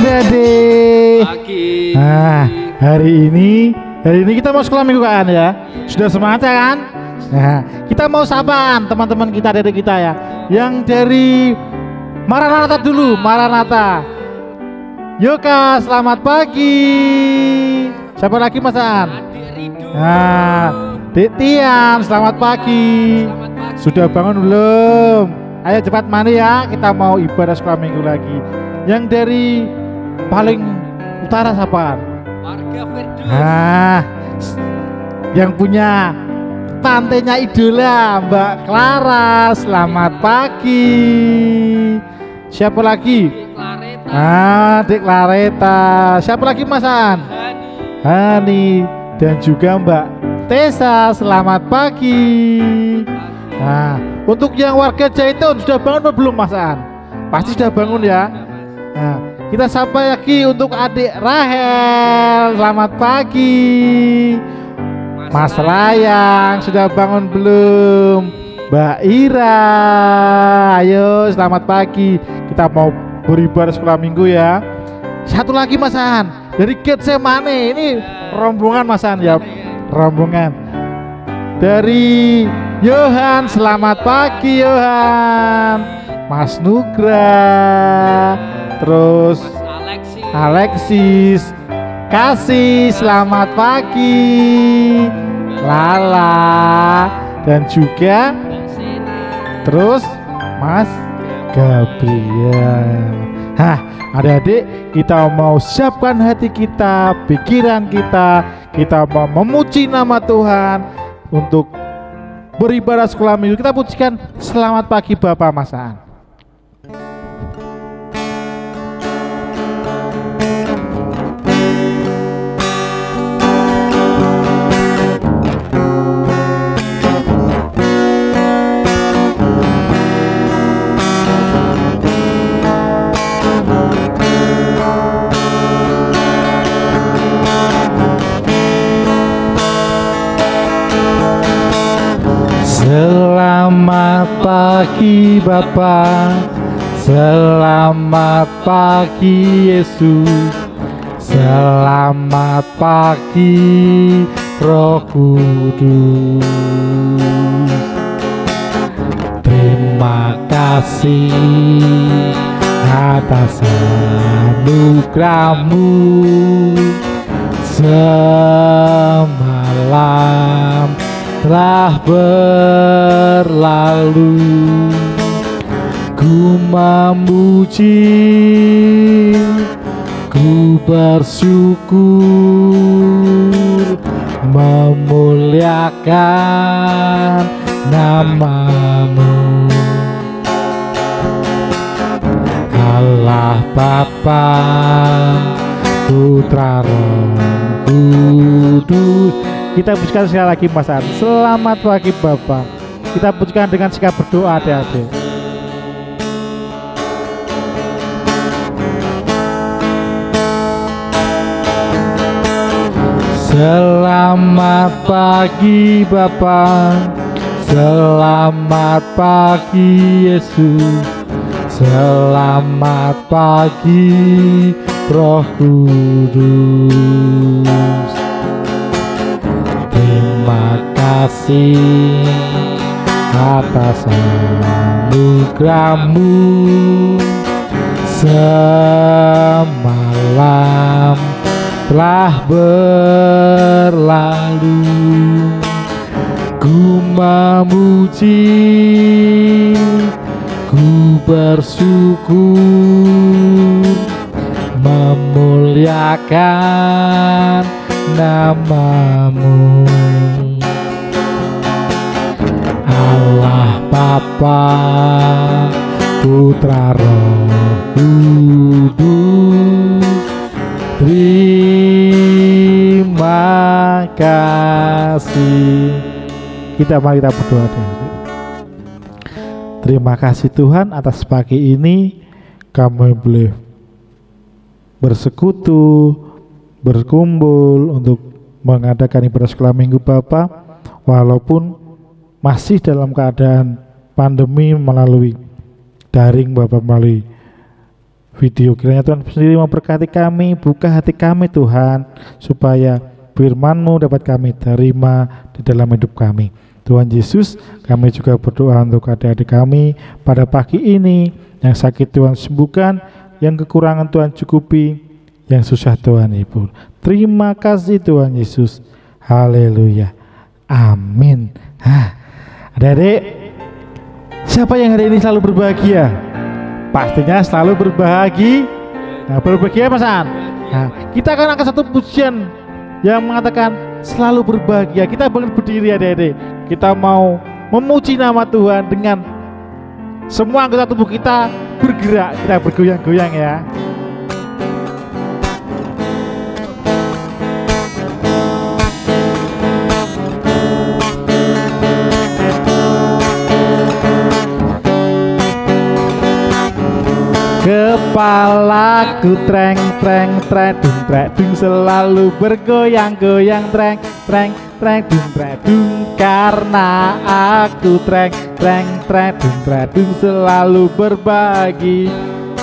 adik-adik. Pagi. Nah, hari ini kita mau sekolah minggu kan ya? Sudah semangat ya kan? Nah, kita mau sapaan teman-teman kita, adik kita ya. Yang dari Maranatha dulu, Maranatha. Yoka, selamat pagi. Siapa lagi Mas An? Adik Rido. Nah, Dek Tian, selamat pagi. Selamat pagi. Sudah bangun belum? Ayo cepat mandi ya, kita mau ibadah sekolah minggu lagi. Yang dari paling utara siapa? Warga Firdaus. Nah, yang punya pantainya idola Mbak Clara, selamat pagi. Siapa lagi? Clareta. Dek Clareta. Siapa lagi Mas An? Hani. Hani dan juga Mbak Tessa, selamat pagi. Nah, untuk yang warga Jaitun sudah bangun atau belum Mas An? Pasti sudah bangun ya. Nah, kita sapa lagi untuk adik Rahel, selamat pagi. Mas Rayang sudah bangun belum? Mbak Ira, ayo selamat pagi. Kita mau beribadah sekolah minggu ya. Satu lagi Mas An, dari Getsemane, ini rombongan Mas An ya, rombongan dari Yohan, selamat pagi Yohan. Mas Nugra, terus Alexis, Kasih, selamat pagi. Lala dan juga terus Mas Gabriel. Hah, adik-adik, kita mau siapkan hati kita, pikiran kita mau memuji nama Tuhan untuk beribadah sekolah minggu. Kita pujikan selamat pagi Bapak Mas An. Selamat pagi Bapa, selamat pagi Yesus, selamat pagi Roh Kudus. Terima kasih atas anugerah-Mu. Semalam telah berlalu, ku memuji, ku bersyukur, memuliakan nama-Mu. Allah Bapa, Putra, Roh Kudus. Kita pujikan sekali lagi Mas An. Selamat pagi Bapak. Kita pujikan dengan sikap berdoa adik-adik. Selamat pagi Bapak, selamat pagi Yesus, selamat pagi Roh Kudus. Terima kasih atas anugerah-Mu. Semalam telah berlalu, ku memuji, ku bersyukur, memuliakan nama-Mu. Allah Bapa, Putra, Roh Kudus. Terima kasih. Mari kita berdoa deh. Terima kasih Tuhan atas pagi ini kami boleh bersekutu, berkumpul untuk mengadakan ibadah sekolah minggu Bapak, walaupun masih dalam keadaan pandemi melalui daring Bapak, melalui video. Kiranya Tuhan sendiri memberkati kami, buka hati kami Tuhan, supaya firman-Mu dapat kami terima di dalam hidup kami. Tuhan Yesus, kami juga berdoa untuk adik-adik kami pada pagi ini, yang sakit Tuhan sembuhkan, yang kekurangan Tuhan cukupi, yang susah Tuhan hibur. Terima kasih Tuhan Yesus. Haleluya. Amin. Adik-adik, siapa yang hari ini selalu berbahagia? Pastinya selalu berbahagia. Berbahagia Mas An. Kita akan angkat satu pujian yang mengatakan selalu berbahagia. Kita bangun berdiri adik-adik. Kita mau memuji nama Tuhan dengan semua anggota tubuh kita bergerak. Kita bergoyang-goyang ya. Kepalaku treng treng tredung tredung selalu bergoyang-goyang treng treng tredung tredung, karena aku treng treng tredung tredung selalu berbagi.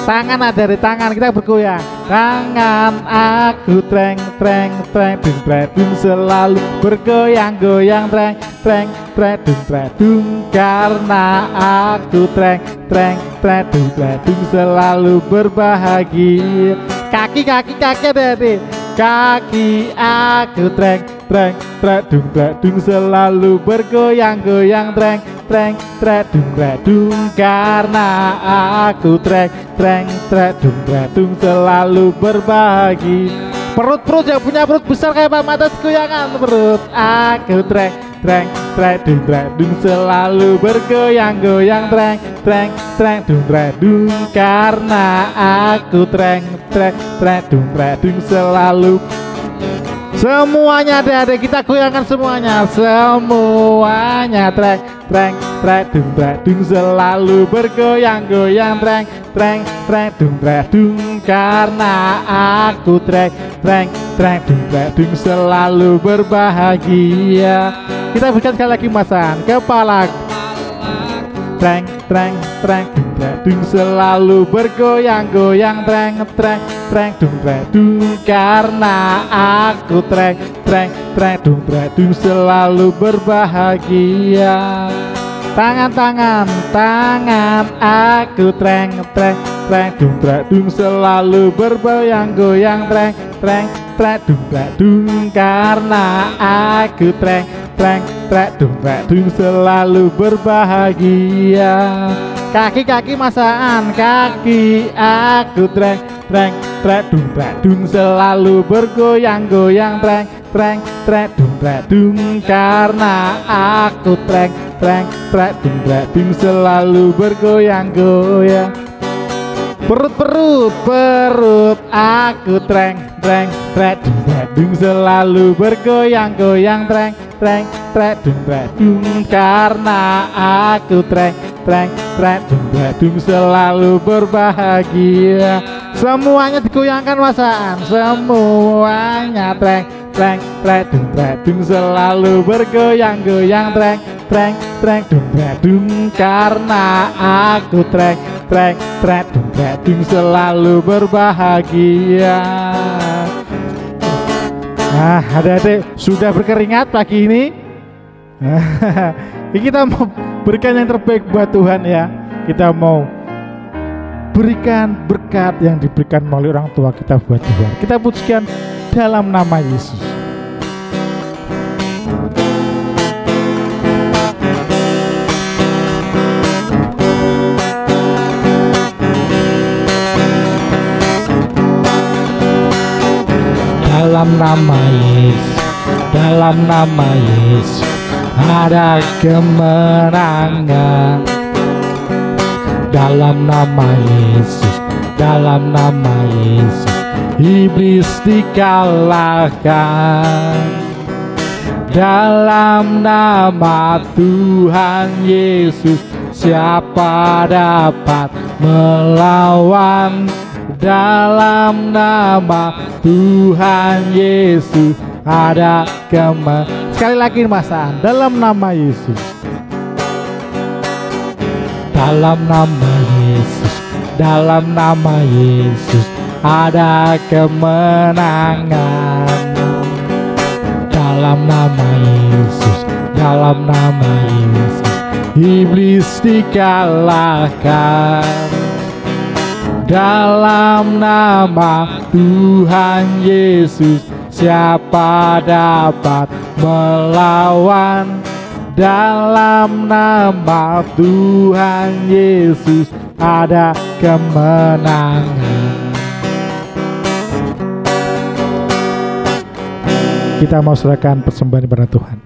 Tangan ada di tangan, kita bergoyang. Tangan aku treng treng tredung tredung selalu bergoyang-goyang treng treng tredung tredung, karena aku treng treng tredung tredung selalu berbahagia. Kaki adik-adik, kaki aku treng treng tredung tredung selalu bergoyang-goyang treng treng tredung tredung, karena aku treng treng tredung tredung selalu berbahagia. Perut yang punya perut besar kayak Pak Matas, goyangan perut. Aku treng treng tredung tredung selalu bergoyang-goyang treng treng tredung tredung, karena aku treng treng tredung tredung selalu. Semuanya adik-adik kita goyangkan semuanya. Semuanya treng treng tredung tredung selalu bergoyang-goyang treng treng tredung tredung, karena aku treng treng tredung tredung selalu berbahagia. Kita berikan sekali lagi Masan. Kepala treng treng tredung tredung selalu bergoyang-goyang treng treng tredung tredung, karena aku treng treng tredung tredung selalu berbahagia. Tangan aku treng treng tredung tredung selalu bergoyang-goyang treng treng tredung tredung, karena aku treng treng tredung tredung selalu berbahagia. Kaki Masaan, kaki aku treng treng tredung tredung selalu bergoyang-goyang treng treng tredung tredung, karena aku treng treng tredung tredung selalu bergoyang-goyang. Perut aku treng treng tredung tredung selalu bergoyang-goyang treng treng tredung tredung, karena aku treng treng tredung tredung selalu berbahagia. Semuanya digoyangkan Masaan. Semuanya treng treng tredung tredung selalu bergoyang-goyang treng treng tredung tredung, karena aku treng treng tredung tredung selalu berbahagia. Adik-adik sudah berkeringat pagi ini. Kita mau berikan yang terbaik buat Tuhan ya. Kita mau berikan berkat yang diberikan melalui orang tua kita buat Tuhan. Kita pujikan dalam nama Yesus. Dalam nama Yesus, dalam nama Yesus ada kemenangan. Dalam nama Yesus, dalam nama Yesus iblis dikalahkan. Dalam nama Tuhan Yesus siapa dapat melawan? Dalam nama Tuhan Yesus ada kemenangan. Sekali lagi Masan, dalam nama Yesus. Dalam nama Yesus, dalam nama Yesus ada kemenangan. Dalam nama Yesus, dalam nama Yesus, iblis dikalahkan. Dalam nama Tuhan Yesus, siapa dapat melawan? Dalam nama Tuhan Yesus ada kemenangan. Kita mau serahkan persembahan kepada Tuhan.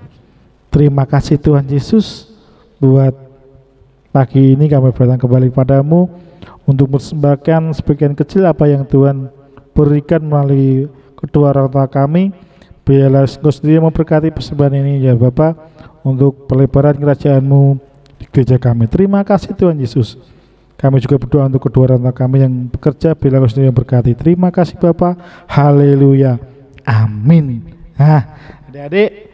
Terima kasih Tuhan Yesus, buat pagi ini kami datang kembali padamu untuk mempersembahkan sebagian kecil apa yang Tuhan berikan melalui kedua orang tua kami. Biarlah Engkau sendiri memberkati persembahan ini ya Bapa, untuk pelebaran kerajaan-Mu di gereja kami. Terima kasih Tuhan Yesus. Kami juga berdoa untuk kedua orang tua kami yang bekerja, biarlah Engkau sendiri memberkati. Terima kasih Bapa. Haleluya. Amin. Nah, adik-adik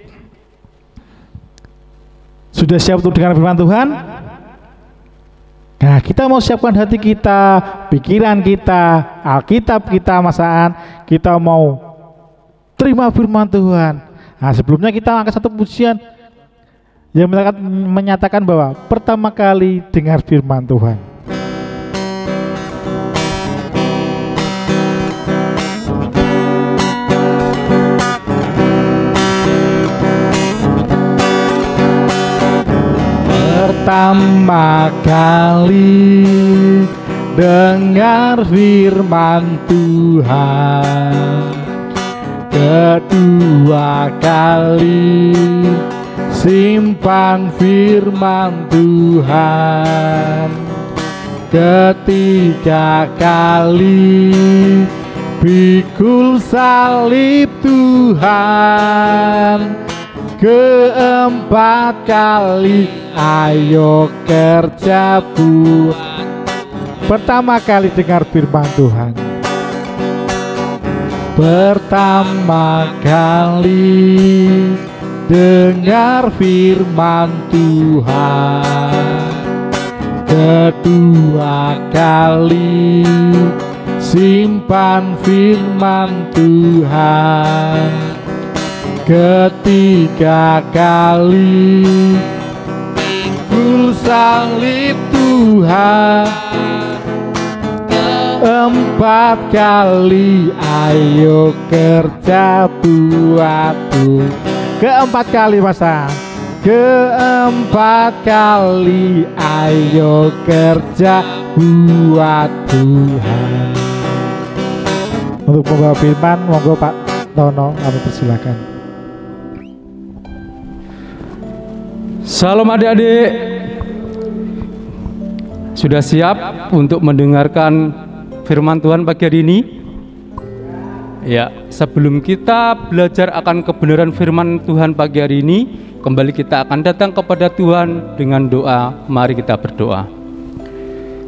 sudah siap untuk dengar firman Tuhan? Nah, kita mau siapkan hati kita, pikiran kita, Alkitab kita, masaan kita mau terima firman Tuhan. Nah, sebelumnya kita angkat satu pujian yang menyatakan bahwa pertama kali dengar firman Tuhan. Pertama kali dengar firman Tuhan, kedua kali simpan firman Tuhan, ketiga kali pikul salib Tuhan, keempat kali ayo kerja buat. Pertama kali dengar firman Tuhan. Pertama kali dengar firman Tuhan, kedua kali simpan firman Tuhan, ketiga kali pikul salib Tuhan, keempat kali ayo kerja buat Tuhan. Keempat kali masa, keempat kali ayo kerja buat Tuhan. Untuk membawa firman, monggo Pak Tono, kami persilakan. Salam adik-adik, sudah siap untuk mendengarkan firman Tuhan pagi hari ini? Ya, sebelum kita belajar akan kebenaran firman Tuhan pagi hari ini, kembali kita akan datang kepada Tuhan dengan doa. Mari kita berdoa.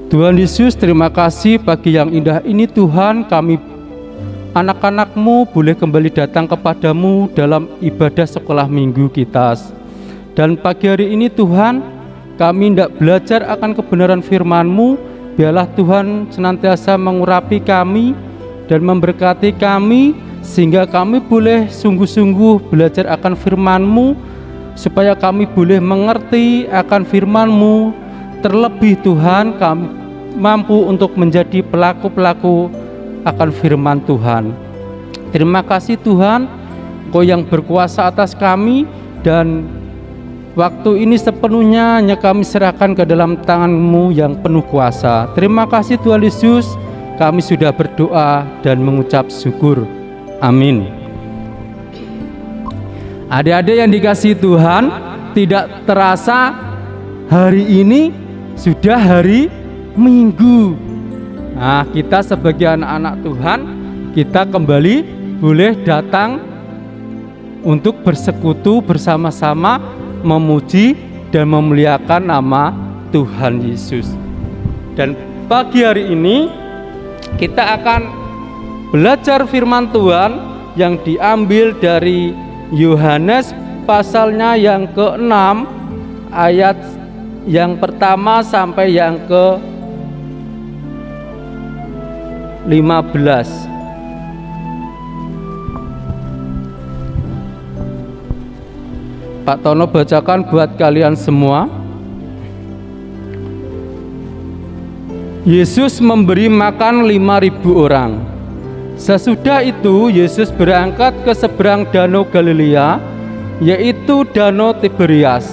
Tuhan Yesus, terima kasih pagi yang indah ini Tuhan, kami anak-anak-Mu boleh kembali datang kepadamu dalam ibadah sekolah minggu kita. Dan pagi hari ini Tuhan, kami hendak belajar akan kebenaran firman-Mu. Biarlah Tuhan senantiasa mengurapi kami dan memberkati kami, sehingga kami boleh sungguh-sungguh belajar akan firman-Mu, supaya kami boleh mengerti akan firman-Mu. Terlebih Tuhan, kami mampu untuk menjadi pelaku-pelaku akan firman Tuhan. Terima kasih Tuhan, Engkau yang berkuasa atas kami, dan waktu ini sepenuhnya hanya kami serahkan ke dalam tangan-Mu yang penuh kuasa. Terima kasih Tuhan Yesus, kami sudah berdoa dan mengucap syukur. Amin. Adik-adik yang dikasihi Tuhan, tidak terasa hari ini sudah hari Minggu. Nah, kita sebagai anak-anak Tuhan, kita kembali boleh datang untuk bersekutu bersama-sama memuji dan memuliakan nama Tuhan Yesus. Dan pagi hari ini kita akan belajar firman Tuhan yang diambil dari Yohanes pasalnya yang ke-6 ayat yang pertama sampai yang 15. Pak Tono bacakan buat kalian semua. Yesus memberi makan 5.000 orang. Sesudah itu Yesus berangkat ke seberang danau Galilea, yaitu danau Tiberias.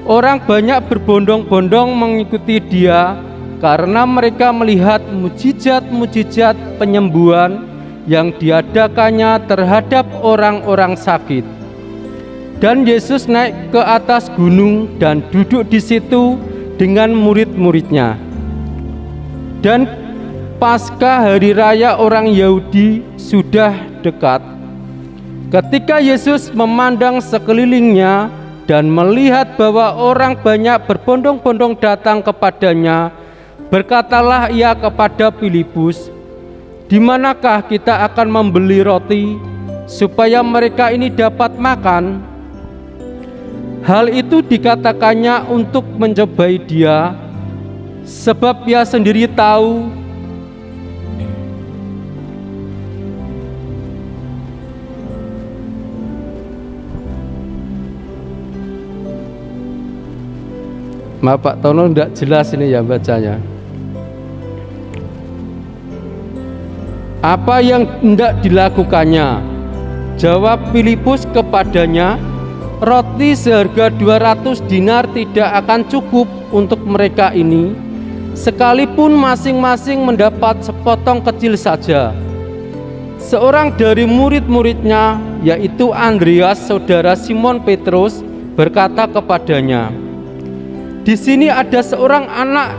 Orang banyak berbondong-bondong mengikuti dia karena mereka melihat mujizat-mujizat penyembuhan yang diadakannya terhadap orang-orang sakit. Dan Yesus naik ke atas gunung dan duduk di situ dengan murid-muridnya. Dan Paskah hari raya orang Yahudi sudah dekat. Ketika Yesus memandang sekelilingnya dan melihat bahwa orang banyak berbondong-bondong datang kepadanya, berkatalah ia kepada Filipus, "Di manakah kita akan membeli roti supaya mereka ini dapat makan?" Hal itu dikatakannya untuk mencobai dia, sebab ia sendiri tahu maaf Pak Tono, tidak jelas ini ya bacanya. Apa yang hendak dilakukannya? Jawab Filipus kepadanya, "Roti seharga 200 dinar tidak akan cukup untuk mereka ini, sekalipun masing-masing mendapat sepotong kecil saja." Seorang dari murid-muridnya, yaitu Andreas, saudara Simon Petrus, berkata kepadanya, "Di sini ada seorang anak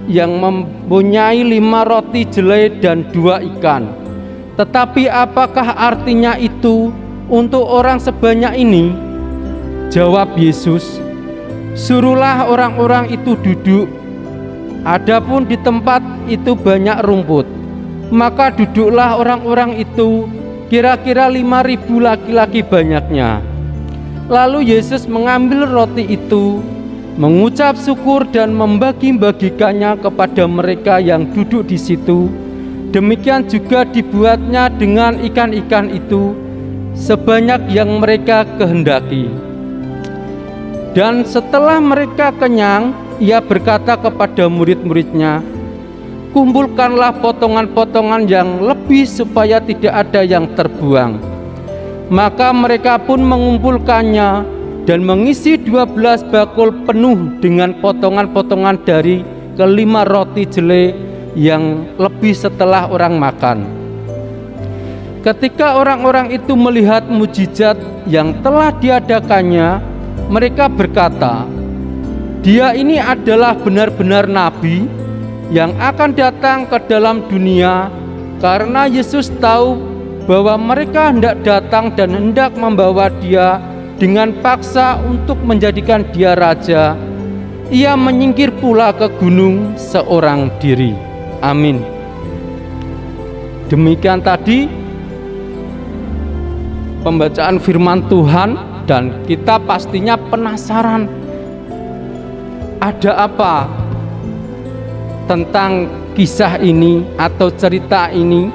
yang mempunyai 5 roti jelai dan 2 ikan. Tetapi apakah artinya itu untuk orang sebanyak ini?" Jawab Yesus, "Suruhlah orang-orang itu duduk. Adapun di tempat itu banyak rumput." Maka duduklah orang-orang itu, kira-kira 5.000 laki-laki banyaknya. Lalu Yesus mengambil roti itu, mengucap syukur dan membagi-bagikannya kepada mereka yang duduk di situ. Demikian juga dibuatnya dengan ikan-ikan itu, sebanyak yang mereka kehendaki. Dan setelah mereka kenyang, ia berkata kepada murid-muridnya, "Kumpulkanlah potongan-potongan yang lebih supaya tidak ada yang terbuang." Maka mereka pun mengumpulkannya dan mengisi 12 bakul penuh dengan potongan-potongan dari ke-5 roti jelai yang lebih setelah orang makan. Ketika orang-orang itu melihat mujizat yang telah diadakannya, mereka berkata, "Dia ini adalah benar-benar nabi yang akan datang ke dalam dunia," karena Yesus tahu bahwa mereka hendak datang dan hendak membawa dia dengan paksa untuk menjadikan dia raja. Ia menyingkir pula ke gunung seorang diri. Amin. Demikian tadi pembacaan firman Tuhan. Dan kita pastinya penasaran, ada apa tentang kisah ini atau cerita ini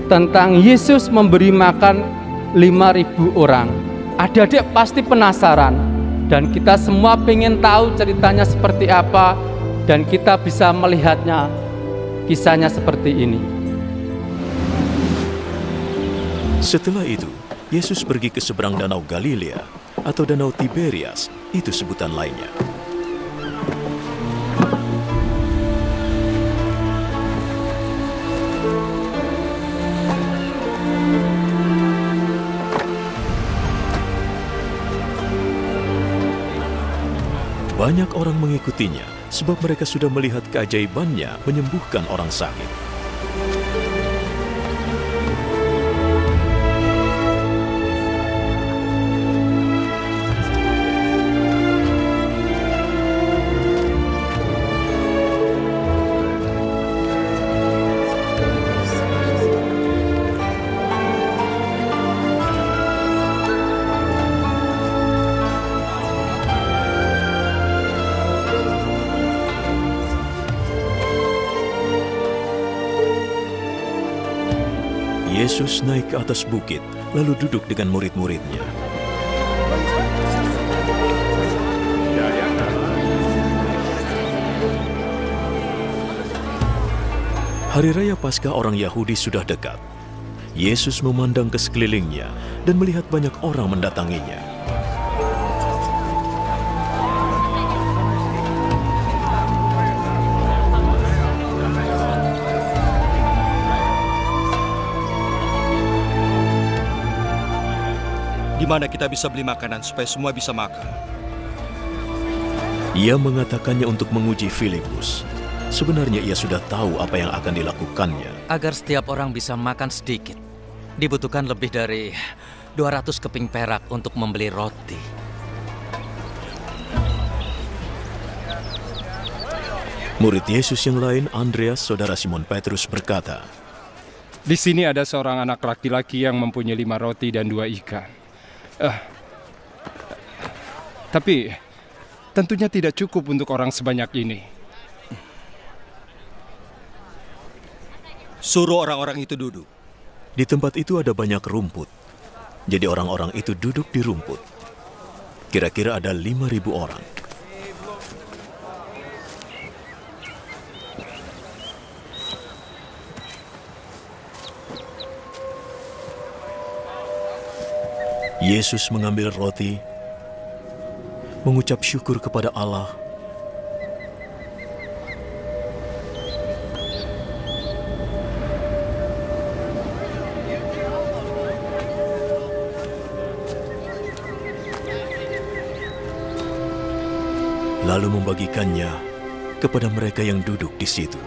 tentang Yesus memberi makan 5.000 orang. Adik-adik pasti penasaran, dan kita semua pengen tahu ceritanya seperti apa, dan kita bisa melihatnya, kisahnya seperti ini. Setelah itu, Yesus pergi ke seberang danau Galilea atau danau Tiberias, itu sebutan lainnya. Banyak orang mengikutinya sebab mereka sudah melihat keajaibannya menyembuhkan orang sakit. Yesus naik ke atas bukit, lalu duduk dengan murid-muridnya. Hari Raya Paskah orang Yahudi sudah dekat. Yesus memandang ke sekelilingnya dan melihat banyak orang mendatanginya. Di mana kita bisa beli makanan supaya semua bisa makan? Ia mengatakannya untuk menguji Filipus. Sebenarnya ia sudah tahu apa yang akan dilakukannya. Agar setiap orang bisa makan sedikit, dibutuhkan lebih dari 200 keping perak untuk membeli roti. Murid Yesus yang lain, Andreas, saudara Simon Petrus, berkata, "Di sini ada seorang anak laki-laki yang mempunyai 5 roti dan 2 ikan. Tapi tentunya tidak cukup untuk orang sebanyak ini." Suruh orang-orang itu duduk. di tempat itu ada banyak rumput. Jadi orang-orang itu duduk di rumput. Kira-kira ada 5.000 orang. Yesus mengambil roti, mengucap syukur kepada Allah, lalu membagikannya kepada mereka yang duduk di situ.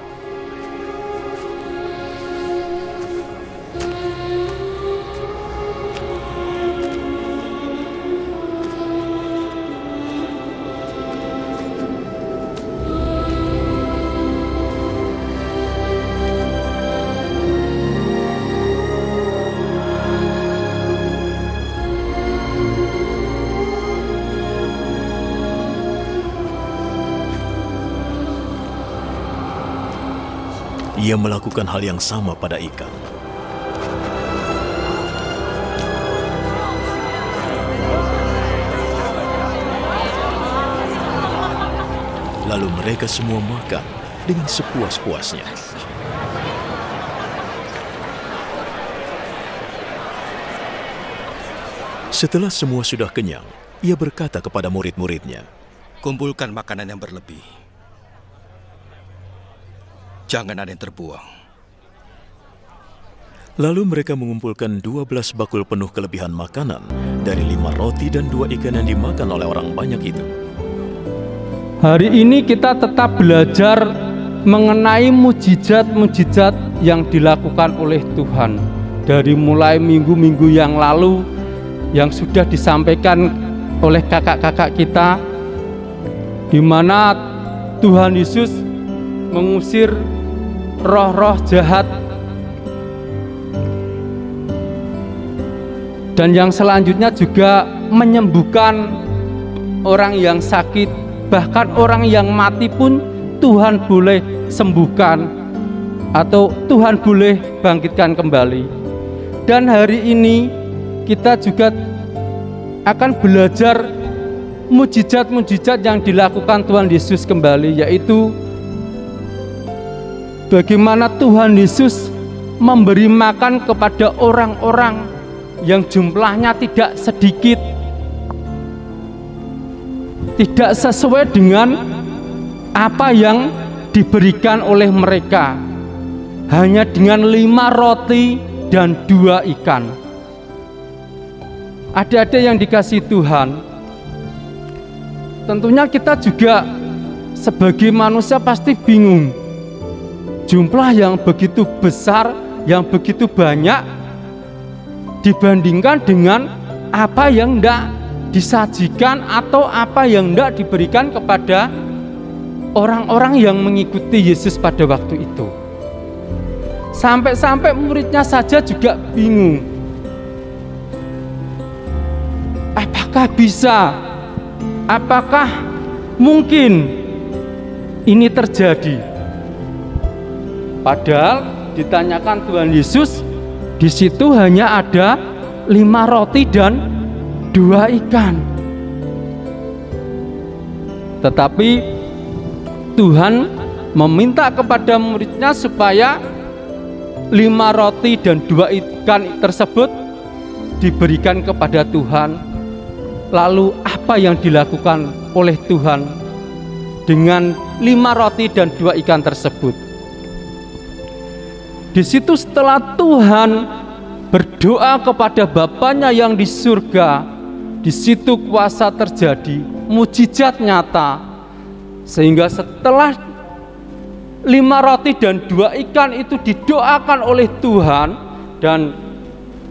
Ia melakukan hal yang sama pada ikan. Lalu mereka semua makan dengan sepuas-puasnya. Setelah semua sudah kenyang, ia berkata kepada murid-muridnya, Kumpulkan makanan yang berlebih. Jangan ada yang terbuang. Lalu mereka mengumpulkan 12 bakul penuh kelebihan makanan dari 5 roti dan 2 ikan yang dimakan oleh orang banyak itu. Hari ini kita tetap belajar mengenai mujizat-mujizat yang dilakukan oleh Tuhan. Dari mulai minggu-minggu yang lalu yang sudah disampaikan oleh kakak-kakak kita, di mana Tuhan Yesus mengusir roh-roh jahat, dan yang selanjutnya juga menyembuhkan orang yang sakit, bahkan orang yang mati pun Tuhan boleh sembuhkan atau Tuhan boleh bangkitkan kembali. Dan hari ini kita juga akan belajar mujizat-mujizat yang dilakukan Tuhan Yesus kembali, yaitu bagaimana Tuhan Yesus memberi makan kepada orang-orang yang jumlahnya tidak sedikit, tidak sesuai dengan apa yang diberikan oleh mereka, hanya dengan 5 roti dan 2 ikan. Adik-adik yang dikasihi Tuhan, tentunya kita juga sebagai manusia pasti bingung. Jumlah yang begitu besar, yang begitu banyak, dibandingkan dengan apa yang tidak disajikan atau apa yang tidak diberikan kepada orang-orang yang mengikuti Yesus pada waktu itu. Sampai-sampai muridnya saja juga bingung. Apakah bisa? Apakah mungkin ini terjadi? Padahal ditanyakan Tuhan Yesus, Di situ hanya ada 5 roti dan 2 ikan. Tetapi Tuhan meminta kepada muridnya supaya 5 roti dan 2 ikan tersebut diberikan kepada Tuhan. Lalu apa yang dilakukan oleh Tuhan dengan 5 roti dan 2 ikan tersebut? Di situ setelah Tuhan berdoa kepada Bapanya yang di surga, di situ kuasa terjadi, mujizat nyata. Sehingga setelah 5 roti dan 2 ikan itu didoakan oleh Tuhan, dan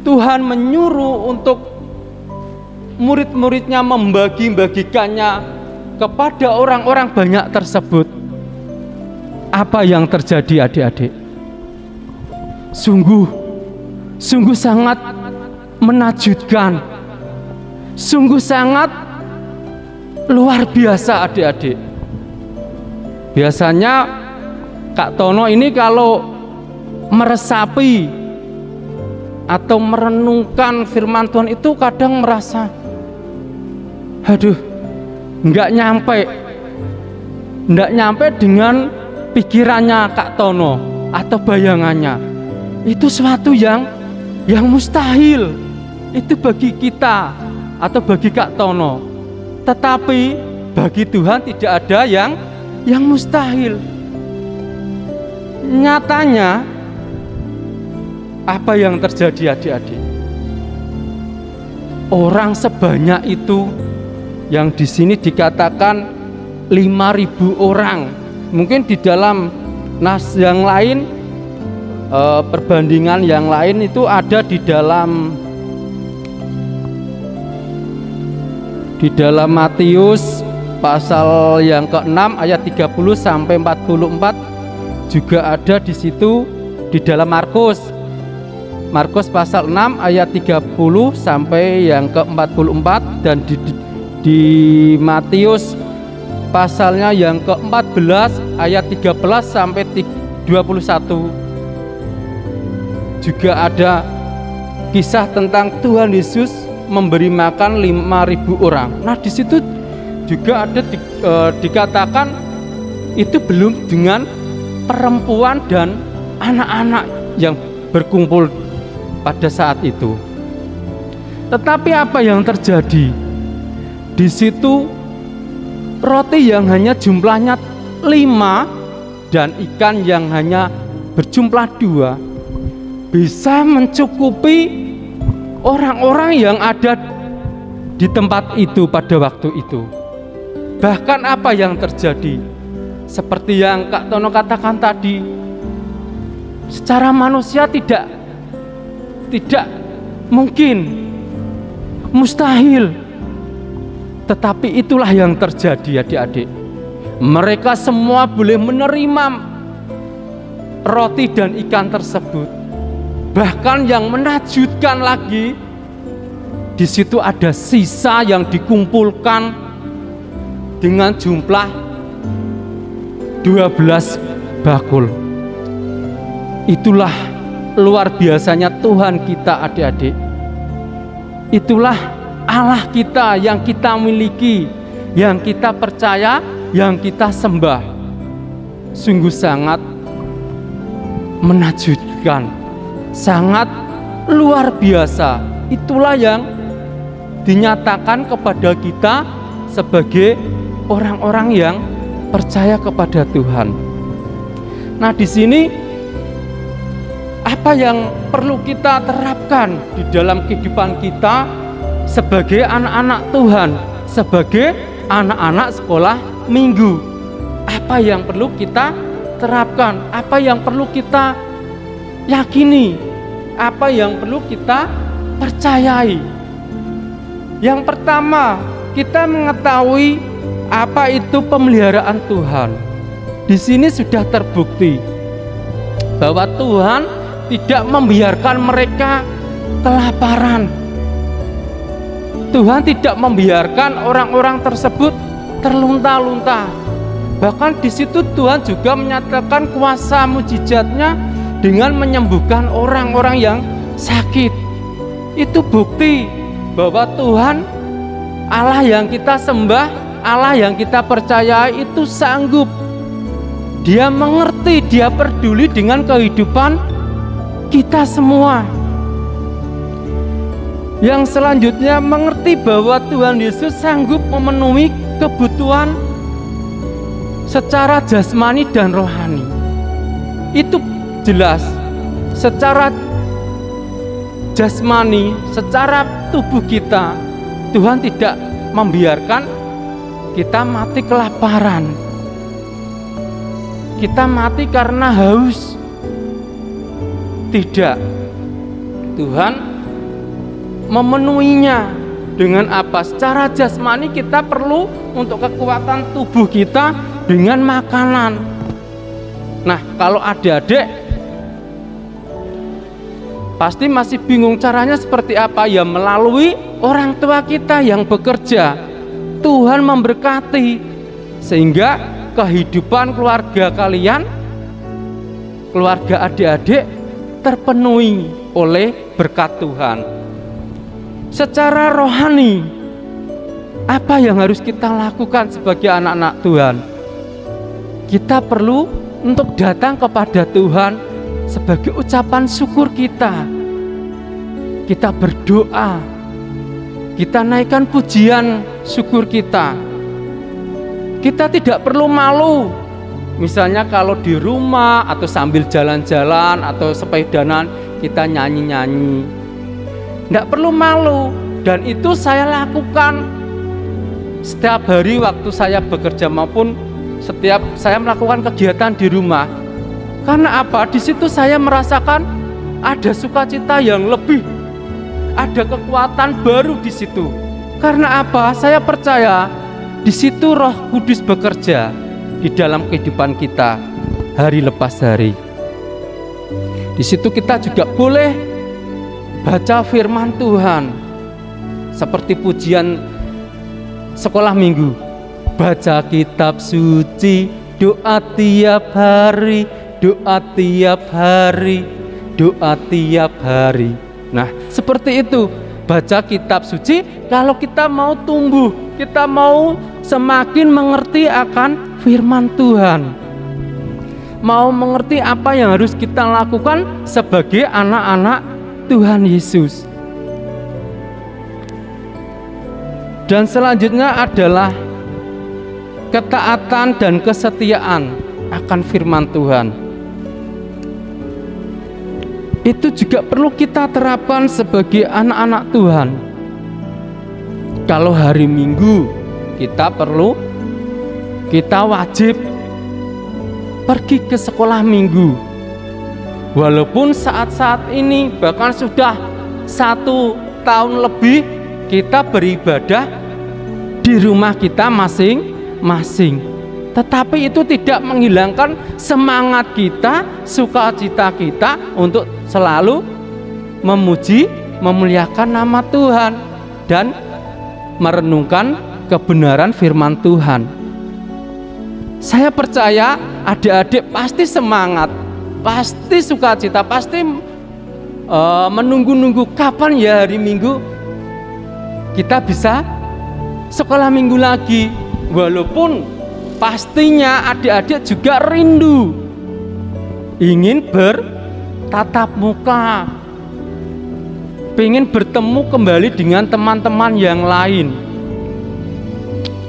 Tuhan menyuruh untuk murid-muridnya membagi-bagikannya kepada orang-orang banyak tersebut. Apa yang terjadi adik-adik? Sungguh sangat menakjubkan, sungguh sangat luar biasa adik-adik. Biasanya Kak Tono ini kalau meresapi atau merenungkan firman Tuhan itu kadang merasa, aduh, nggak nyampe dengan pikirannya Kak Tono atau bayangannya. Itu suatu yang mustahil itu bagi kita atau bagi Kak Tono. Tetapi bagi Tuhan tidak ada yang mustahil. Nyatanya apa yang terjadi adik-adik? Orang sebanyak itu yang di sini dikatakan 5.000 orang. Mungkin di dalam nas yang lain, perbandingan yang lain itu ada di dalam Matius pasal yang ke-6 ayat 30 sampai 44, juga ada di situ di dalam Markus pasal 6 ayat 30 sampai yang ke-44, dan di Matius pasalnya yang ke-14 ayat 13 sampai 21 juga ada kisah tentang Tuhan Yesus memberi makan 5.000 orang. Nah, di situ juga ada dikatakan itu belum dengan perempuan dan anak-anak yang berkumpul pada saat itu. Tetapi apa yang terjadi? Di situ roti yang hanya jumlahnya 5 dan ikan yang hanya berjumlah 2 bisa mencukupi orang-orang yang ada di tempat itu pada waktu itu. Bahkan apa yang terjadi? Seperti yang Kak Tono katakan tadi, secara manusia tidak mungkin, mustahil. Tetapi itulah yang terjadi adik-adik. Mereka semua boleh menerima roti dan ikan tersebut. Bahkan yang menakjubkan lagi, di situ ada sisa yang dikumpulkan dengan jumlah 12 bakul. Itulah luar biasanya Tuhan kita adik-adik. Itulah Allah kita yang kita miliki, yang kita percaya, yang kita sembah. Sungguh sangat menakjubkan, sangat luar biasa. Itulah yang dinyatakan kepada kita sebagai orang-orang yang percaya kepada Tuhan. Nah, di sini apa yang perlu kita terapkan di dalam kehidupan kita sebagai anak-anak Tuhan, sebagai anak-anak sekolah minggu? Apa yang perlu kita terapkan? Apa yang perlu kita yakini? Apa yang perlu kita percayai? Yang pertama, kita mengetahui apa itu pemeliharaan Tuhan. Di sini sudah terbukti bahwa Tuhan tidak membiarkan mereka kelaparan. Tuhan tidak membiarkan orang-orang tersebut terlunta-lunta. Bahkan di situ Tuhan juga menyatakan kuasa mujizatnya dengan menyembuhkan orang-orang yang sakit. Itu bukti bahwa Tuhan Allah yang kita sembah, Allah yang kita percayai itu sanggup. Dia mengerti, dia peduli dengan kehidupan kita semua. Yang selanjutnya mengerti bahwa Tuhan Yesus sanggup memenuhi kebutuhan secara jasmani dan rohani. Itu jelas. Secara jasmani, secara tubuh kita, Tuhan tidak membiarkan kita mati kelaparan. Kita mati karena haus. Tidak. Tuhan memenuhinya dengan apa? Secara jasmani kita perlu untuk kekuatan tubuh kita dengan makanan. Nah, kalau adik-adik pasti masih bingung caranya seperti apa, ya melalui orang tua kita yang bekerja. Tuhan memberkati sehingga kehidupan keluarga kalian, keluarga adik-adik terpenuhi oleh berkat Tuhan. Secara rohani, apa yang harus kita lakukan sebagai anak-anak Tuhan? Kita perlu untuk datang kepada Tuhan sebagai ucapan syukur kita. Kita berdoa, kita naikkan pujian syukur kita. Kita tidak perlu malu. Misalnya kalau di rumah atau sambil jalan-jalan atau sepedanan kita nyanyi-nyanyi. Tidak perlu malu. Dan itu saya lakukan setiap hari waktu saya bekerja maupun setiap saya melakukan kegiatan di rumah. Karena apa? Di situ saya merasakan ada sukacita yang lebih, ada kekuatan baru di situ. Karena apa? Saya percaya di situ Roh Kudus bekerja di dalam kehidupan kita hari lepas hari. Di situ kita juga boleh baca firman Tuhan seperti pujian sekolah minggu. Baca kitab suci, doa tiap hari, doa tiap hari, doa tiap hari. Nah, seperti itu. Baca kitab suci kalau kita mau tumbuh, kita mau semakin mengerti akan firman Tuhan, mau mengerti apa yang harus kita lakukan sebagai anak-anak Tuhan Yesus. Dan selanjutnya adalah ketaatan dan kesetiaan akan firman Tuhan. Itu juga perlu kita terapkan sebagai anak-anak Tuhan. Kalau hari Minggu kita wajib pergi ke sekolah minggu. Walaupun saat-saat ini bahkan sudah 1 tahun lebih kita beribadah di rumah kita masing-masing. Tetapi itu tidak menghilangkan semangat kita, sukacita kita untuk selalu memuji, memuliakan nama Tuhan dan merenungkan kebenaran firman Tuhan. Saya percaya adik-adik pasti semangat, pasti sukacita, pasti menunggu-nunggu kapan ya hari Minggu kita bisa sekolah minggu lagi. Walaupun pastinya adik-adik juga rindu ingin bertatap muka, ingin bertemu kembali dengan teman-teman yang lain,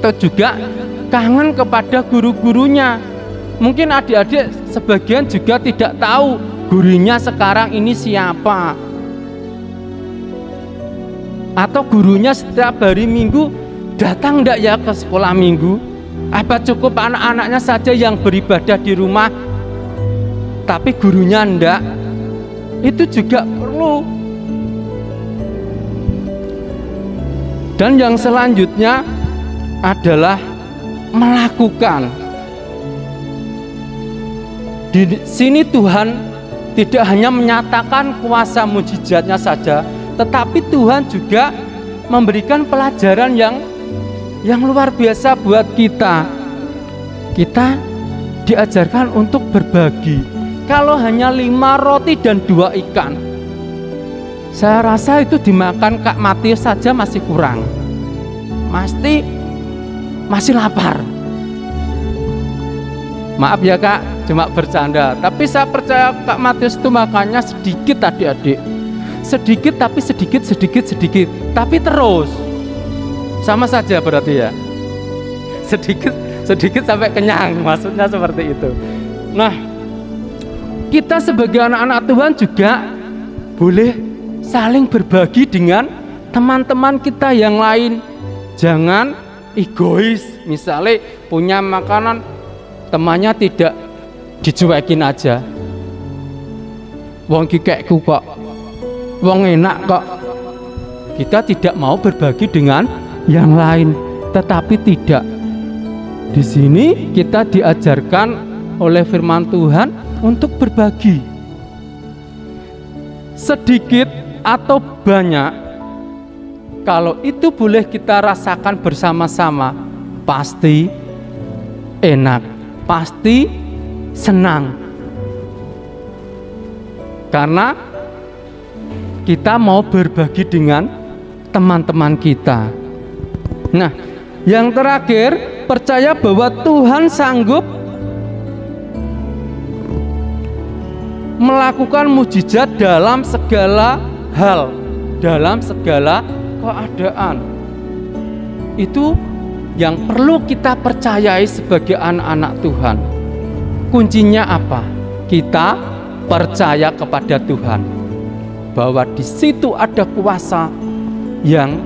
atau juga kangen kepada guru-gurunya. Mungkin adik-adik sebagian juga tidak tahu gurunya sekarang ini siapa, atau gurunya setiap hari Minggu datang enggak ya ke sekolah minggu. Apa cukup anak-anaknya saja yang beribadah di rumah tapi gurunya enggak? Itu juga perlu. Dan yang selanjutnya adalah melakukan. Di sini Tuhan tidak hanya menyatakan kuasa mujizatnya saja, tetapi Tuhan juga memberikan pelajaran yang luar biasa buat kita. Kita diajarkan untuk berbagi. Kalau hanya 5 roti dan 2 ikan, Saya rasa itu dimakan Kak Matius saja masih kurang. Masih lapar. Maaf ya Kak, cuma bercanda. Tapi saya percaya Kak Matius itu makannya sedikit adik-adik. Sedikit tapi sedikit. Tapi terus. Sama saja berarti ya. Sedikit sampai kenyang, maksudnya seperti itu. Nah, kita sebagai anak-anak Tuhan juga boleh saling berbagi dengan teman-teman kita yang lain. Jangan egois. Misalnya punya makanan, temannya tidak dicuekin aja. Wong kikekku kok, wong enak kok. Kita tidak mau berbagi dengan yang lain, tetapi tidak. Di sini kita diajarkan oleh firman Tuhan untuk berbagi. Sedikit atau banyak, kalau itu boleh kita rasakan bersama-sama, pasti enak, pasti senang. Karena kita mau berbagi dengan teman-teman kita. Nah, yang terakhir, percaya bahwa Tuhan sanggup melakukan mujizat dalam segala hal, dalam segala keadaan. Itu yang perlu kita percayai sebagai anak-anak Tuhan. Kuncinya apa? Kita percaya kepada Tuhan, bahwa di situ ada kuasa yang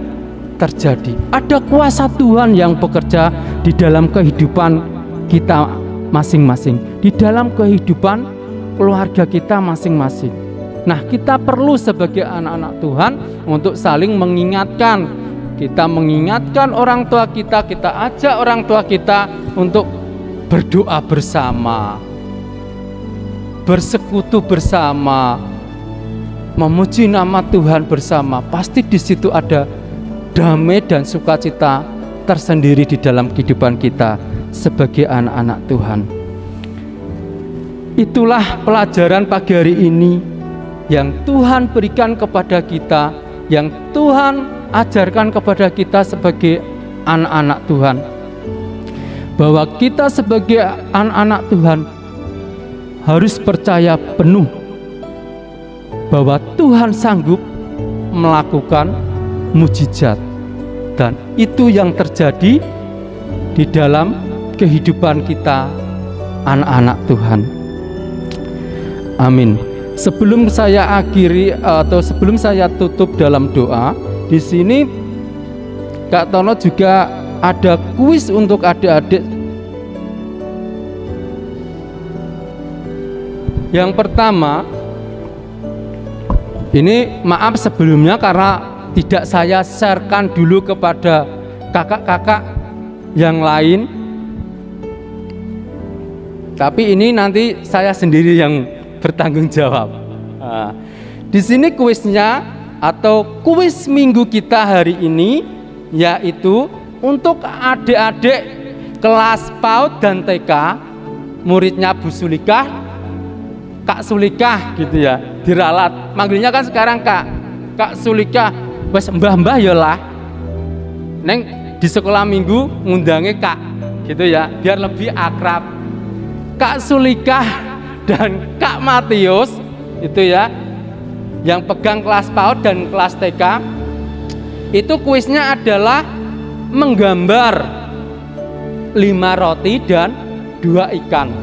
terjadi, ada kuasa Tuhan yang bekerja di dalam kehidupan kita masing-masing, di dalam kehidupan keluarga kita masing-masing. Nah, kita perlu sebagai anak-anak Tuhan untuk saling mengingatkan. Kita mengingatkan orang tua kita, kita ajak orang tua kita untuk berdoa bersama, bersekutu bersama, memuji nama Tuhan bersama. Pasti di situ ada damai dan sukacita tersendiri di dalam kehidupan kita sebagai anak-anak Tuhan. Itulah pelajaran pagi hari ini yang Tuhan berikan kepada kita, yang Tuhan ajarkan kepada kita sebagai anak-anak Tuhan, bahwa kita sebagai anak-anak Tuhan harus percaya penuh bahwa Tuhan sanggup melakukan mujizat, dan itu yang terjadi di dalam kehidupan kita anak-anak Tuhan. Amin. Sebelum saya akhiri atau sebelum saya tutup dalam doa, di sini Kak Tono juga ada kuis untuk adik-adik. Yang pertama, ini maaf sebelumnya karena tidak saya sharekan dulu kepada kakak-kakak yang lain, tapi ini nanti saya sendiri yang bertanggung jawab. Nah, di sini kuisnya atau kuis minggu kita hari ini yaitu untuk adik-adik kelas PAUD dan TK, muridnya Bu Sulikah, Kak Sulikah gitu ya, diralat. Manggilnya kan sekarang Kak Sulikah, wes mbah-mbah ya lah. Neng di sekolah minggu ngundangi Kak gitu ya, biar lebih akrab. Kak Sulikah dan Kak Matius itu ya, yang pegang kelas PAUD dan kelas TK, itu kuisnya adalah menggambar 5 roti dan 2 ikan.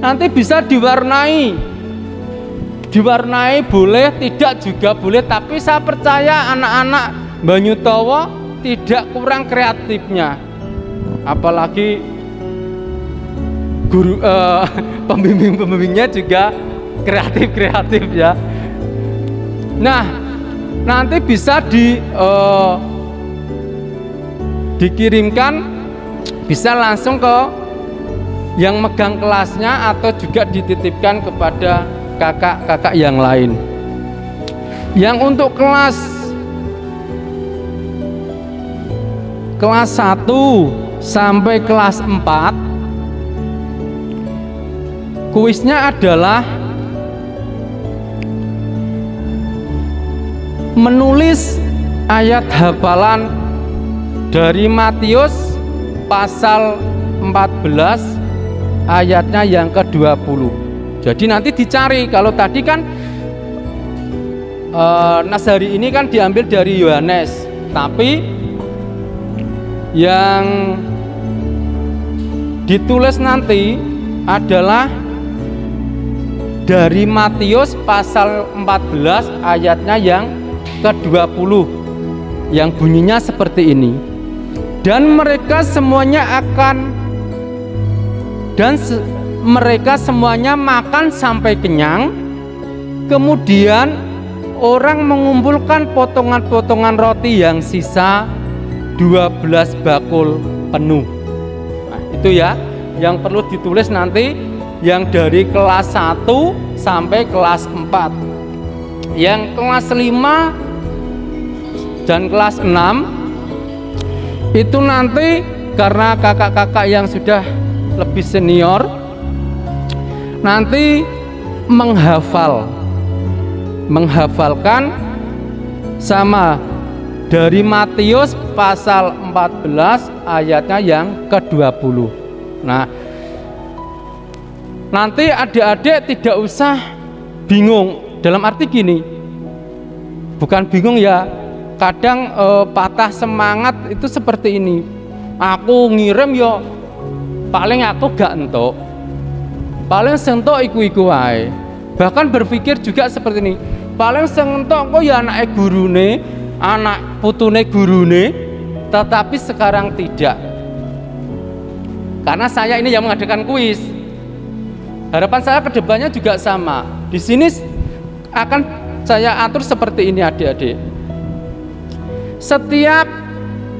Nanti bisa diwarnai boleh, tidak juga boleh, tapi saya percaya anak-anak Banyutowo tidak kurang kreatifnya, apalagi guru pembimbing-pembimbingnya juga kreatif ya. Nah, nanti bisa dikirimkan, bisa langsung ke yang megang kelasnya atau juga dititipkan kepada kakak-kakak yang lain. Yang untuk kelas 1 sampai kelas 4, kuisnya adalah menulis ayat hafalan dari Matius pasal 14 ayatnya yang ke-20. Jadi nanti dicari, kalau tadi kan nas hari ini kan diambil dari Yohanes, tapi yang ditulis nanti adalah dari Matius pasal 14 ayatnya yang ke-20 yang bunyinya seperti ini. Dan mereka semuanya mereka semuanya makan sampai kenyang. Kemudian orang mengumpulkan potongan-potongan roti yang sisa 12 bakul penuh. Nah, itu ya yang perlu ditulis nanti, yang dari kelas 1 sampai kelas 4. Yang kelas 5 dan kelas 6 itu nanti karena kakak-kakak yang sudah lebih senior nanti menghafalkan sama dari Matius pasal 14 ayatnya yang ke-20. Nah, nanti adik-adik tidak usah bingung, dalam arti gini, bukan bingung ya, kadang patah semangat itu seperti ini. Aku ngirim yo paling aku gak entuk, paling sentok iku-iku wae. Bahkan berpikir juga seperti ini, paling sentok kok ya anak gurune, anak putune gurune, tetapi sekarang tidak. Karena saya ini yang mengadakan kuis. Harapan saya ke depannya juga sama. Di sini akan saya atur seperti ini adik-adik. Setiap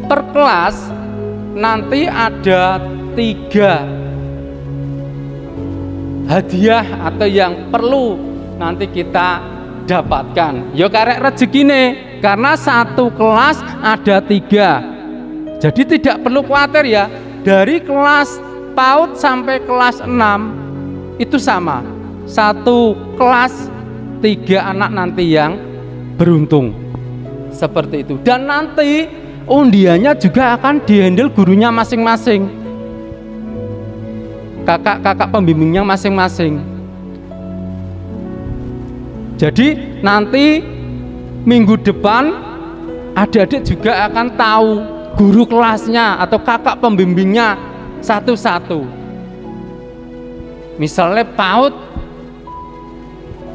per kelas nanti ada 3 hadiah atau yang perlu nanti kita dapatkan. Yo karek rezekine, karena satu kelas ada 3. Jadi tidak perlu khawatir ya. Dari kelas PAUD sampai kelas 6 itu sama. Satu kelas 3 anak nanti yang beruntung. Seperti itu. Dan nanti undiannya juga akan dihandle gurunya masing-masing, kakak-kakak pembimbingnya masing-masing. Jadi nanti minggu depan adik-adik juga akan tahu guru kelasnya atau kakak pembimbingnya satu-satu. Misalnya PAUD,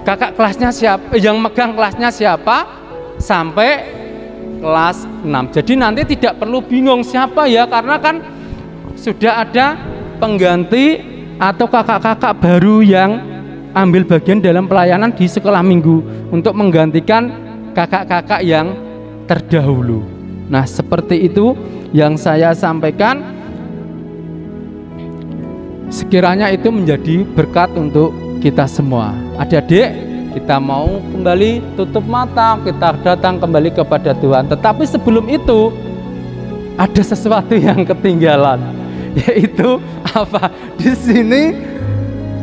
kakak kelasnya siapa, yang megang kelasnya siapa sampai kelas 6. Jadi nanti tidak perlu bingung siapa ya, karena kan sudah ada pengganti atau kakak-kakak baru yang ambil bagian dalam pelayanan di sekolah minggu untuk menggantikan kakak-kakak yang terdahulu. Nah, seperti itu yang saya sampaikan. Sekiranya itu menjadi berkat untuk kita semua. Adik-adik, kita mau kembali tutup mata, kita datang kembali kepada Tuhan. Tetapi sebelum itu ada sesuatu yang ketinggalan, yaitu apa? Di sini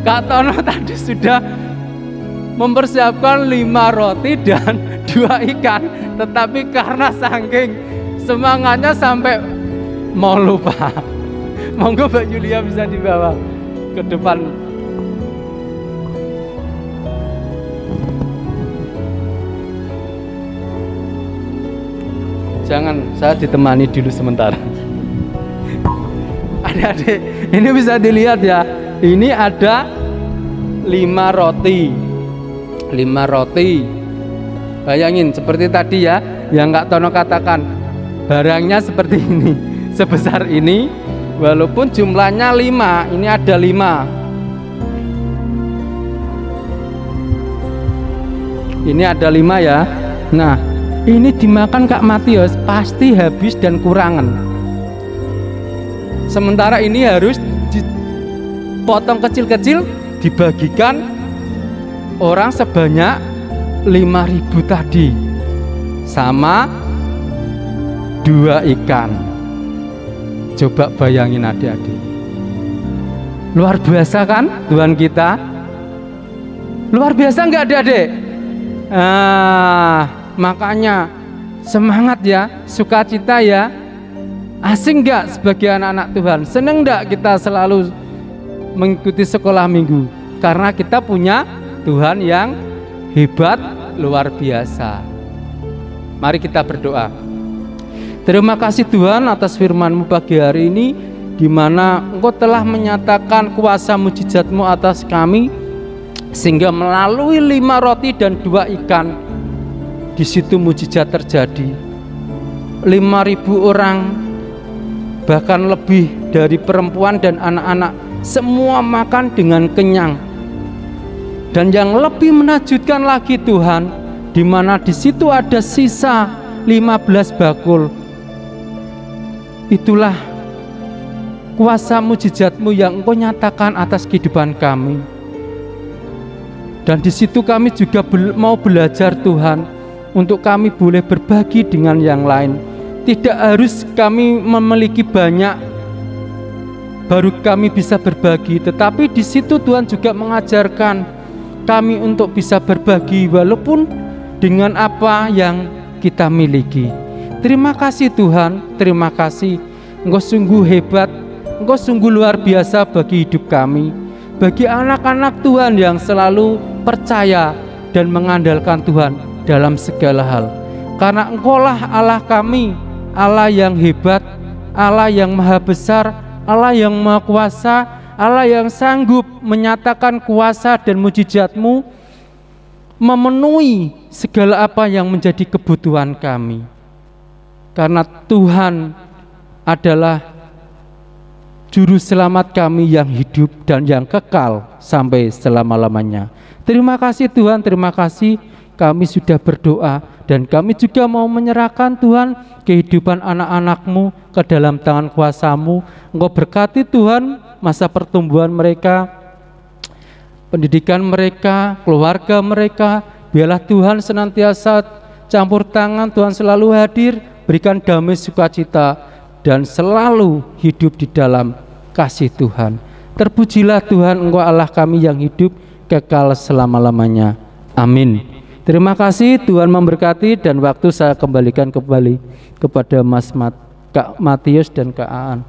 Kak Tono tadi sudah mempersiapkan 5 roti dan 2 ikan, tetapi karena saking semangatnya sampai mau lupa. Monggo Mbak Julia bisa dibawa ke depan. Jangan, saya ditemani dulu sementara. Adik-adik, ini bisa dilihat ya. Ini ada 5 roti. 5 roti. Bayangin seperti tadi ya, yang Kak Tono katakan, barangnya seperti ini, sebesar ini, walaupun jumlahnya 5, ini ada 5. Ini ada 5 ya. Nah, ini dimakan Kak Matius pasti habis dan kurangan. Sementara ini harus dipotong kecil-kecil, dibagikan orang sebanyak 5.000 tadi, sama 2 ikan. Coba bayangin adik-adik, luar biasa kan Tuhan kita? Luar biasa nggak adik-adik? Makanya semangat ya, sukacita ya. Asing nggak sebagai anak-anak Tuhan? Seneng nggak kita selalu mengikuti sekolah minggu? Karena kita punya Tuhan yang hebat, luar biasa. Mari kita berdoa. Terima kasih Tuhan atas firman-Mu pagi hari ini, di mana Engkau telah menyatakan kuasa mujizat-Mu atas kami, sehingga melalui 5 roti dan 2 ikan, di situ mujizat terjadi. 5.000 orang, bahkan lebih dari perempuan dan anak-anak, semua makan dengan kenyang. Dan yang lebih menakjubkan lagi Tuhan, di mana di situ ada sisa 15 bakul. Itulah kuasa mujizat-Mu yang Engkau nyatakan atas kehidupan kami. Dan di situ kami juga mau belajar Tuhan, untuk kami boleh berbagi dengan yang lain. Tidak harus kami memiliki banyak baru kami bisa berbagi, tetapi di situ Tuhan juga mengajarkan kami untuk bisa berbagi walaupun dengan apa yang kita miliki. Terima kasih Tuhan, terima kasih. Engkau sungguh hebat, Engkau sungguh luar biasa bagi hidup kami, bagi anak-anak Tuhan yang selalu percaya dan mengandalkan Tuhan dalam segala hal. Karena Engkaulah Allah kami, Allah yang hebat, Allah yang maha besar, Allah yang maha kuasa, Allah yang sanggup menyatakan kuasa dan mujizat-Mu memenuhi segala apa yang menjadi kebutuhan kami. Karena Tuhan adalah juru selamat kami yang hidup dan yang kekal sampai selama-lamanya. Terima kasih Tuhan, terima kasih. Kami sudah berdoa dan kami juga mau menyerahkan Tuhan kehidupan anak-anak-Mu ke dalam tangan kuasa-Mu. Engkau berkati Tuhan masa pertumbuhan mereka, pendidikan mereka, keluarga mereka. Biarlah Tuhan senantiasa campur tangan, Tuhan selalu hadir, berikan damai sukacita dan selalu hidup di dalam kasih Tuhan. Terpujilah Tuhan, Engkau Allah kami yang hidup kekal selama-lamanya. Amin. Terima kasih, Tuhan memberkati, dan waktu saya kembalikan kembali kepada Kak Matius dan Kak Aan.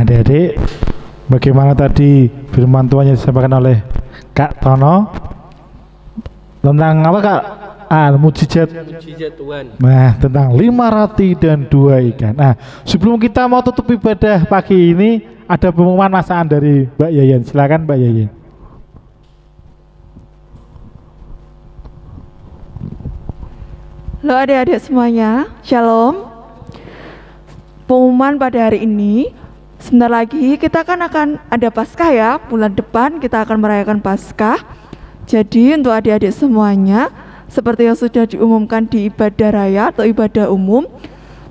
Adik-adik, bagaimana tadi firman Tuhan yang disampaikan oleh Kak Tono tentang apa Kak? Mujizat Tuhan. Nah, tentang 5 roti dan 2 ikan. Nah, sebelum kita mau tutup ibadah pagi ini, ada pengumuman masakan dari Mbak Yayan. Silakan Mbak Yayan. Halo adik-adik semuanya, Shalom. Pengumuman pada hari ini, sebentar lagi kita akan ada Paskah ya. Bulan depan kita akan merayakan Paskah. Jadi untuk adik-adik semuanya, seperti yang sudah diumumkan di ibadah raya atau ibadah umum,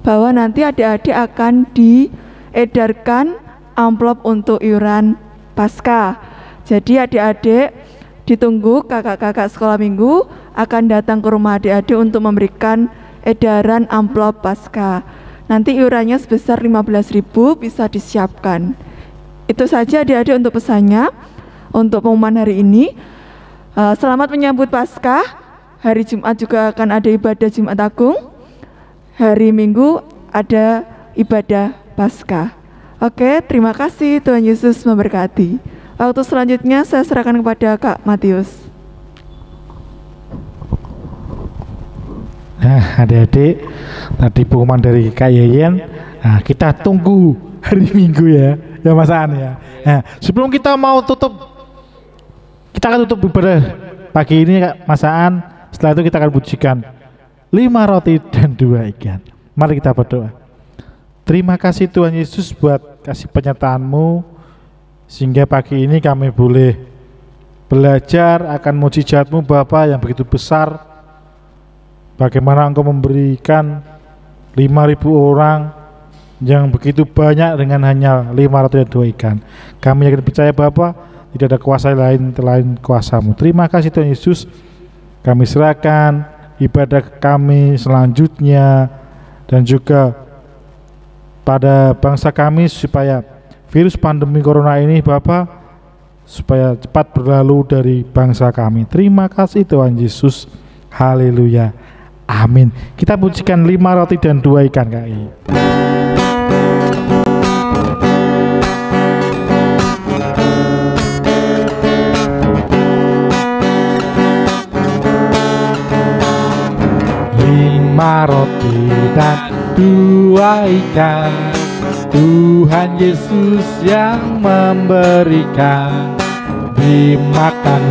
bahwa nanti adik-adik akan diedarkan amplop untuk iuran Paskah. Jadi adik-adik ditunggu, kakak-kakak sekolah minggu akan datang ke rumah adik-adik untuk memberikan edaran amplop Paskah. Nanti iurannya sebesar 15.000 bisa disiapkan. Itu saja adik-adik untuk pesannya. Untuk pengumuman hari ini, selamat menyambut Paskah. Hari Jumat juga akan ada ibadah Jumat Agung. Hari Minggu ada ibadah Paskah. Oke, terima kasih, Tuhan Yesus memberkati. Waktu selanjutnya saya serahkan kepada Kak Matius. Nah, adik-adik, tadi pengumuman dari Kak Yayan. Nah, kita tunggu hari Minggu ya Mas Aan ya. Nah, sebelum kita mau tutup, kita akan tutup ibadah pagi ini Kak Mas Aan. Setelah itu kita akan pujikan 5 roti dan 2 ikan. Mari kita berdoa. Terima kasih Tuhan Yesus buat kasih penyertaan-Mu, sehingga pagi ini kami boleh belajar akan mujizat-Mu Bapa yang begitu besar. Bagaimana Engkau memberikan 5.000 orang yang begitu banyak dengan hanya 5 roti dan 2 ikan. Kami yakin percaya Bapa, tidak ada kuasa lain selain kuasa-Mu. Terima kasih Tuhan Yesus, kami serahkan ibadah kami selanjutnya dan juga pada bangsa kami supaya virus pandemi corona ini Bapa supaya cepat berlalu dari bangsa kami. Terima kasih Tuhan Yesus. Haleluya. Amin. Kita pujikan 5 roti dan 2 ikan KI. Lima roti dan 2 ikan, Tuhan Yesus yang memberikan. Dimakan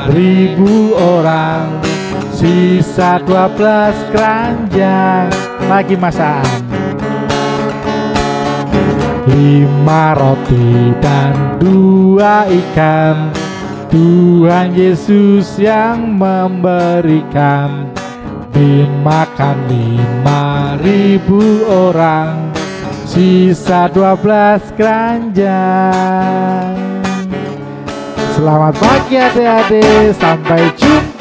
5.000 orang, sisa 12 keranjang. Lagi masan. 5 roti dan 2 ikan, Tuhan Yesus yang memberikan. Dimakan 5.000 orang, sisa 12 keranjang. Selamat pagi adik-adik, sampai jumpa.